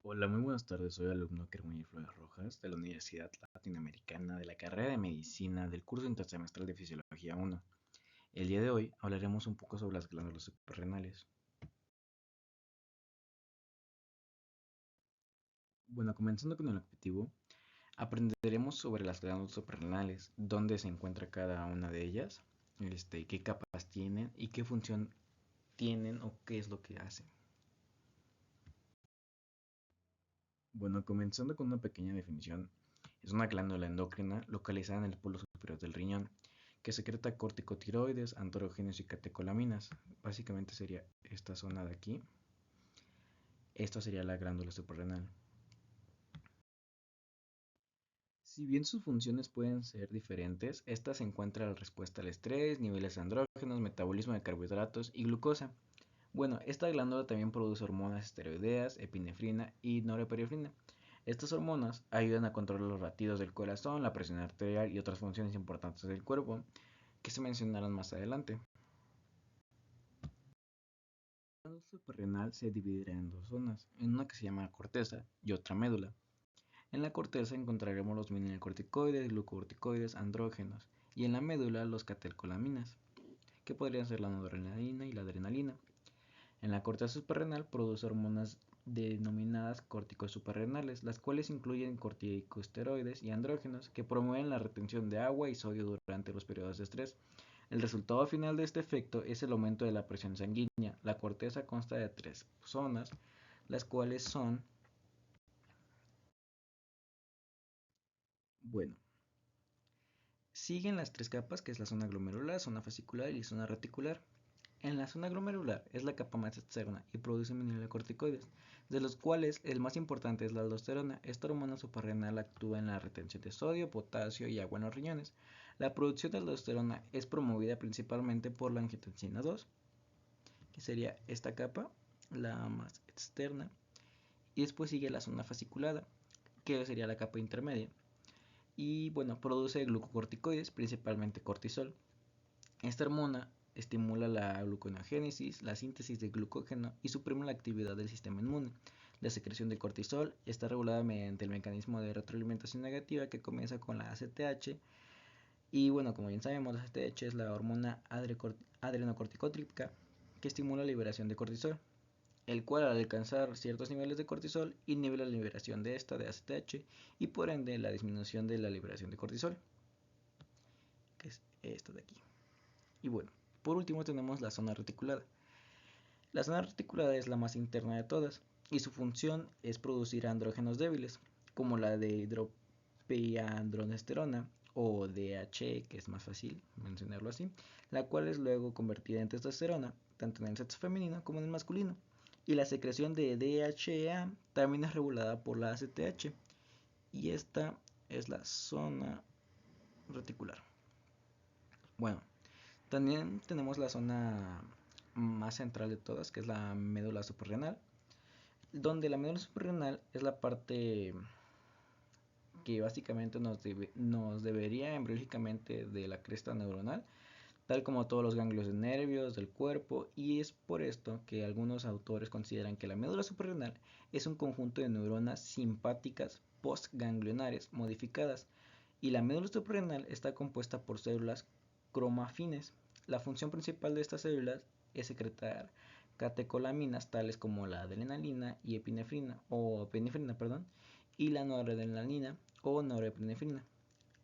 Hola, muy buenas tardes. Soy alumno Kermuni Flores Rojas de la Universidad Latinoamericana de la carrera de Medicina del curso intersemestral de Fisiología 1. El día de hoy hablaremos un poco sobre las glándulas suprarrenales. Bueno, comenzando con el objetivo, aprenderemos sobre las glándulas suprarrenales, dónde se encuentra cada una de ellas, qué capas tienen y qué función tienen o qué es lo que hacen. Bueno, comenzando con una pequeña definición, es una glándula endocrina localizada en el polo superior del riñón, que secreta corticotiroides, andrógenos y catecolaminas. Básicamente sería esta zona de aquí. Esta sería la glándula suprarrenal. Si bien sus funciones pueden ser diferentes, esta se encuentra la respuesta al estrés, niveles de andrógenos, metabolismo de carbohidratos y glucosa. Bueno, esta glándula también produce hormonas esteroideas, epinefrina y norepinefrina. Estas hormonas ayudan a controlar los latidos del corazón, la presión arterial y otras funciones importantes del cuerpo que se mencionarán más adelante. La glándula suprarrenal se dividirá en dos zonas, en una que se llama corteza y otra médula. En la corteza encontraremos los mineralocorticoides, glucocorticoides, andrógenos, y en la médula los catecolaminas, que podrían ser la noradrenalina y la adrenalina. En la corteza suprarrenal produce hormonas denominadas córticos suprarrenales, las cuales incluyen corticosteroides y andrógenos que promueven la retención de agua y sodio durante los periodos de estrés. El resultado final de este efecto es el aumento de la presión sanguínea. La corteza consta de tres zonas, las cuales son, bueno, siguen las tres capas, que es la zona glomerular, zona fascicular y zona reticular. En la zona glomerular es la capa más externa y produce mineralocorticoides, de los cuales el más importante es la aldosterona. Esta hormona suprarrenal actúa en la retención de sodio, potasio y agua en los riñones. La producción de aldosterona es promovida principalmente por la angiotensina 2, que sería esta capa, la más externa, y después sigue la zona fasciculada, que sería la capa intermedia. Y bueno, produce glucocorticoides, principalmente cortisol. Esta hormona estimula la gluconeogénesis, la síntesis de glucógeno y suprime la actividad del sistema inmune. La secreción de cortisol está regulada mediante el mecanismo de retroalimentación negativa que comienza con la ACTH. Y bueno, como bien sabemos, la ACTH es la hormona adrenocorticotrópica que estimula la liberación de cortisol, el cual al alcanzar ciertos niveles de cortisol inhibe la liberación de esta de ACTH y por ende la disminución de la liberación de cortisol, que es esta de aquí. Y bueno, por último tenemos la zona reticulada. La zona reticulada es la más interna de todas y su función es producir andrógenos débiles, como la de hidropiandrosterona o DHE, que es más fácil mencionarlo así, la cual es luego convertida en testosterona, tanto en el sexo femenino como en el masculino. Y la secreción de DHEA también es regulada por la ACTH, y esta es la zona reticular. Bueno, también tenemos la zona más central de todas, que es la médula suprarrenal, donde la médula suprarrenal es la parte que básicamente nos debería embriológicamente de la cresta neuronal, tal como todos los ganglios de nervios del cuerpo, y es por esto que algunos autores consideran que la médula suprarrenal es un conjunto de neuronas simpáticas postganglionares modificadas, y la médula suprarrenal está compuesta por células cromafines. La función principal de estas células es secretar catecolaminas tales como la adrenalina y epinefrina, y la noradrenalina o norepinefrina.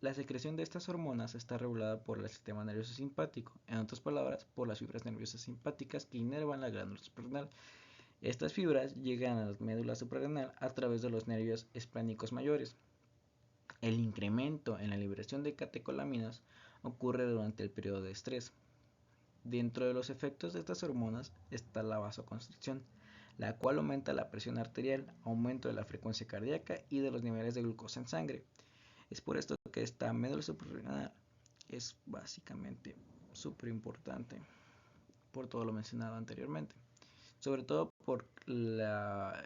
La secreción de estas hormonas está regulada por el sistema nervioso simpático, en otras palabras, por las fibras nerviosas simpáticas que inervan la glándula suprarrenal. Estas fibras llegan a la médula suprarrenal a través de los nervios esplánicos mayores. El incremento en la liberación de catecolaminas ocurre durante el periodo de estrés. Dentro de los efectos de estas hormonas está la vasoconstricción, la cual aumenta la presión arterial, aumento de la frecuencia cardíaca y de los niveles de glucosa en sangre. Es por esto que esta médula suprarrenal es básicamente súper importante por todo lo mencionado anteriormente, sobre todo por la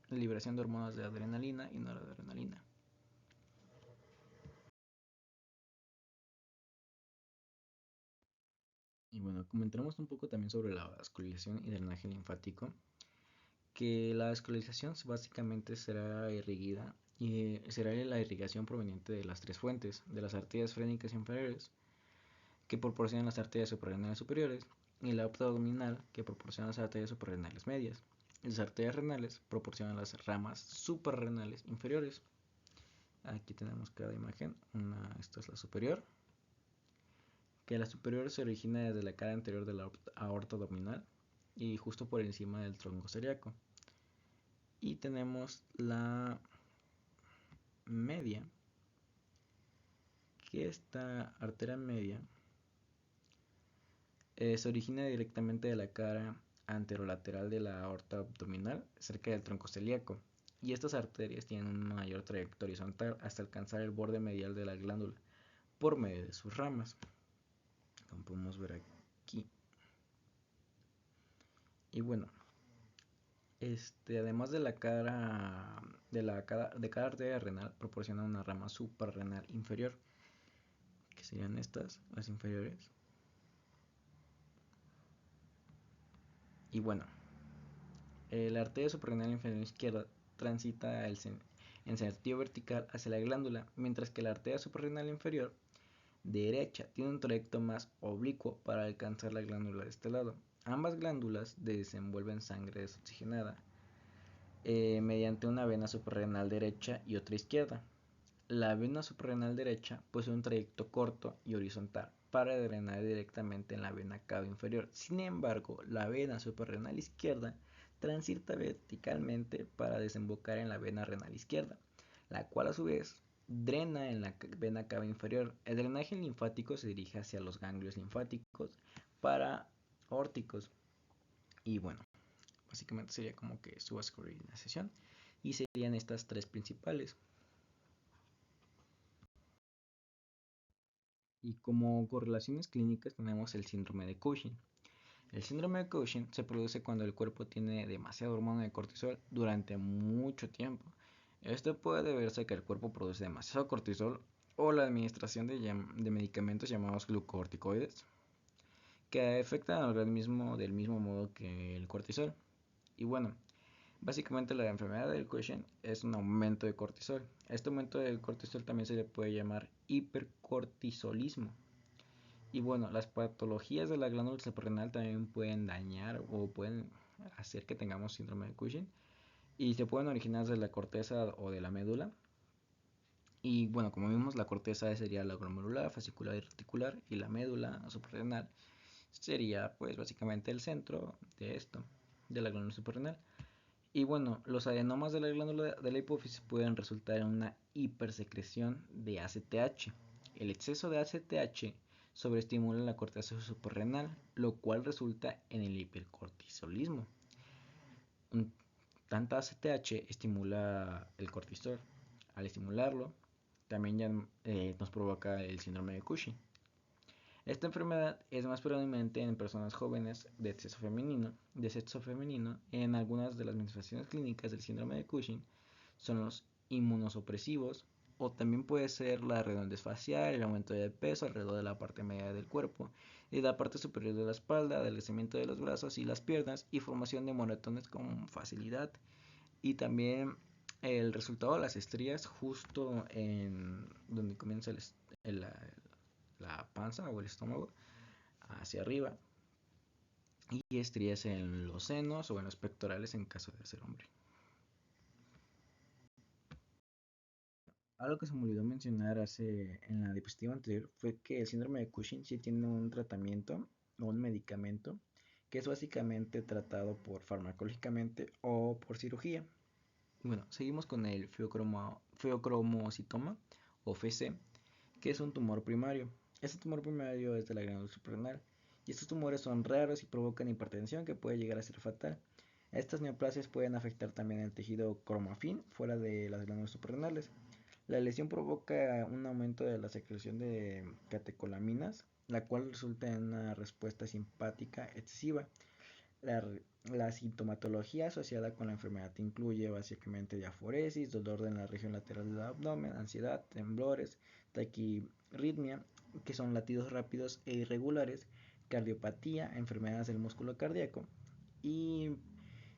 liberación de hormonas de adrenalina y noradrenalina. Y bueno, comentaremos un poco también sobre la vascularización y drenaje linfático, que la vascularización básicamente será la irrigación proveniente de las tres fuentes, de las arterias frénicas inferiores, que proporcionan las arterias suprarrenales superiores, y la aorta abdominal, que proporciona las arterias suprarrenales medias. Las arterias renales proporcionan las ramas suprarrenales inferiores. Aquí tenemos cada imagen. Esta es la superior, que la superior se origina desde la cara anterior de la aorta abdominal y justo por encima del tronco celíaco. Y tenemos la media, que esta arteria media se origina directamente de la cara anterolateral de la aorta abdominal, cerca del tronco celíaco, y estas arterias tienen una mayor trayectoria horizontal hasta alcanzar el borde medial de la glándula por medio de sus ramas, como podemos ver aquí. Y bueno, además de cada arteria renal, proporciona una rama suprarrenal inferior, que serían estas, las inferiores. Y bueno, la arteria suprarrenal inferior izquierda transita en sentido vertical hacia la glándula, mientras que la arteria suprarrenal inferior derecha tiene un trayecto más oblicuo para alcanzar la glándula de este lado. Ambas glándulas desenvuelven sangre desoxigenada mediante una vena suprarrenal derecha y otra izquierda. La vena suprarrenal derecha posee un trayecto corto y horizontal para drenar directamente en la vena cava inferior. Sin embargo, la vena suprarrenal izquierda transita verticalmente para desembocar en la vena renal izquierda, la cual a su vez drena en la vena cava inferior. El drenaje linfático se dirige hacia los ganglios linfáticos paraórticos. Y bueno, básicamente sería como que su vascularización, y serían estas tres principales. Y como correlaciones clínicas tenemos el síndrome de Cushing. El síndrome de Cushing se produce cuando el cuerpo tiene demasiada hormona de cortisol durante mucho tiempo. Esto puede deberse a que el cuerpo produce demasiado cortisol o la administración de medicamentos llamados glucocorticoides que afectan al organismo del mismo modo que el cortisol. Y bueno, básicamente la enfermedad del Cushing es un aumento de cortisol. Este aumento del cortisol también se le puede llamar hipercortisolismo. Y bueno, las patologías de la glándula suprarrenal también pueden dañar o pueden hacer que tengamos síndrome de Cushing, y se pueden originar de la corteza o de la médula. Y bueno, como vimos, la corteza sería la glomerular, fascicular y reticular, y la médula suprarrenal sería pues básicamente el centro de esto, de la glándula suprarrenal. Y bueno, los adenomas de la glándula de la hipófisis pueden resultar en una hipersecreción de ACTH. El exceso de ACTH sobreestimula la corteza suprarrenal, lo cual resulta en el hipercortisolismo. Tanta ACTH estimula el cortisol. Al estimularlo, también ya nos provoca el síndrome de Cushing. Esta enfermedad es más predominante en personas jóvenes de sexo femenino. En algunas de las manifestaciones clínicas del síndrome de Cushing son los inmunosupresivos, o también puede ser la redondez facial, el aumento de peso alrededor de la parte media del cuerpo y la parte superior de la espalda, adelgazamiento de los brazos y las piernas y formación de moretones con facilidad. Y también el resultado de las estrías justo en donde comienza la panza o el estómago hacia arriba, y estrías en los senos o en los pectorales en caso de ser hombre. Algo que se me olvidó mencionar en la diapositiva anterior fue que el síndrome de Cushing sí tiene un tratamiento o un medicamento que es básicamente tratado por farmacológicamente o por cirugía. Bueno, seguimos con el feocromocitoma o FC, que es un tumor primario. Este tumor primario es de la glándula suprarrenal, y estos tumores son raros y provocan hipertensión que puede llegar a ser fatal. Estas neoplasias pueden afectar también el tejido cromafín fuera de las glándulas suprarrenales. La lesión provoca un aumento de la secreción de catecolaminas, la cual resulta en una respuesta simpática excesiva. La, la sintomatología asociada con la enfermedad incluye básicamente diaforesis, dolor en la región lateral del abdomen, ansiedad, temblores, taquirritmia, que son latidos rápidos e irregulares, cardiopatía, enfermedades del músculo cardíaco, y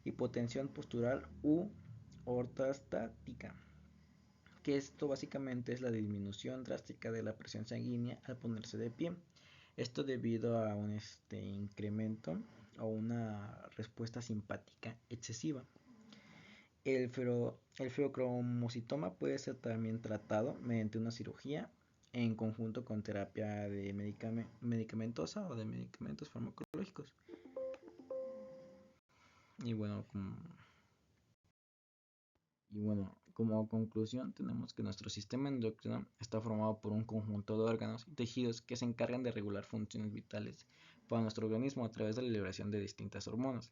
hipotensión postural u ortostática, que esto básicamente es la disminución drástica de la presión sanguínea al ponerse de pie. Esto debido a un incremento o una respuesta simpática excesiva. El feocromocitoma puede ser también tratado mediante una cirugía en conjunto con terapia de medicamentosa o de medicamentos farmacológicos. Y bueno, como conclusión tenemos que nuestro sistema endocrino está formado por un conjunto de órganos y tejidos que se encargan de regular funciones vitales para nuestro organismo a través de la liberación de distintas hormonas.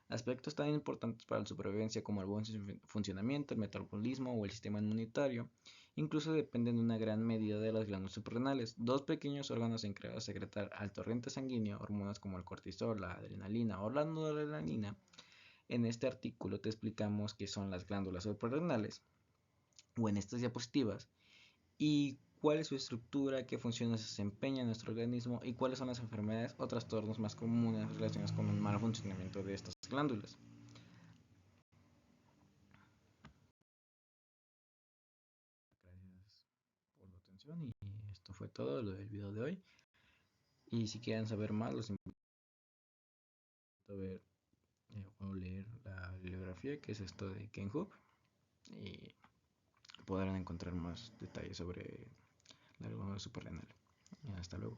Aspectos tan importantes para la supervivencia como el buen funcionamiento, el metabolismo o el sistema inmunitario, incluso dependen de una gran medida de las glándulas suprarrenales, dos pequeños órganos encargados de secretar al torrente sanguíneo hormonas como el cortisol, la adrenalina o la noradrenalina. En este artículo te explicamos qué son las glándulas suprarrenales o en estas diapositivas y cuál es su estructura, qué funciones se desempeña en nuestro organismo y cuáles son las enfermedades o trastornos más comunes relacionados con el mal funcionamiento de estas glándulas. Gracias por la atención y esto fue todo lo del video de hoy. Y si quieren saber más, los invito a ver o leer la bibliografía, que es esto de Ken Hoop, y podrán encontrar más detalles sobre la glándula suprarrenal. Hasta luego.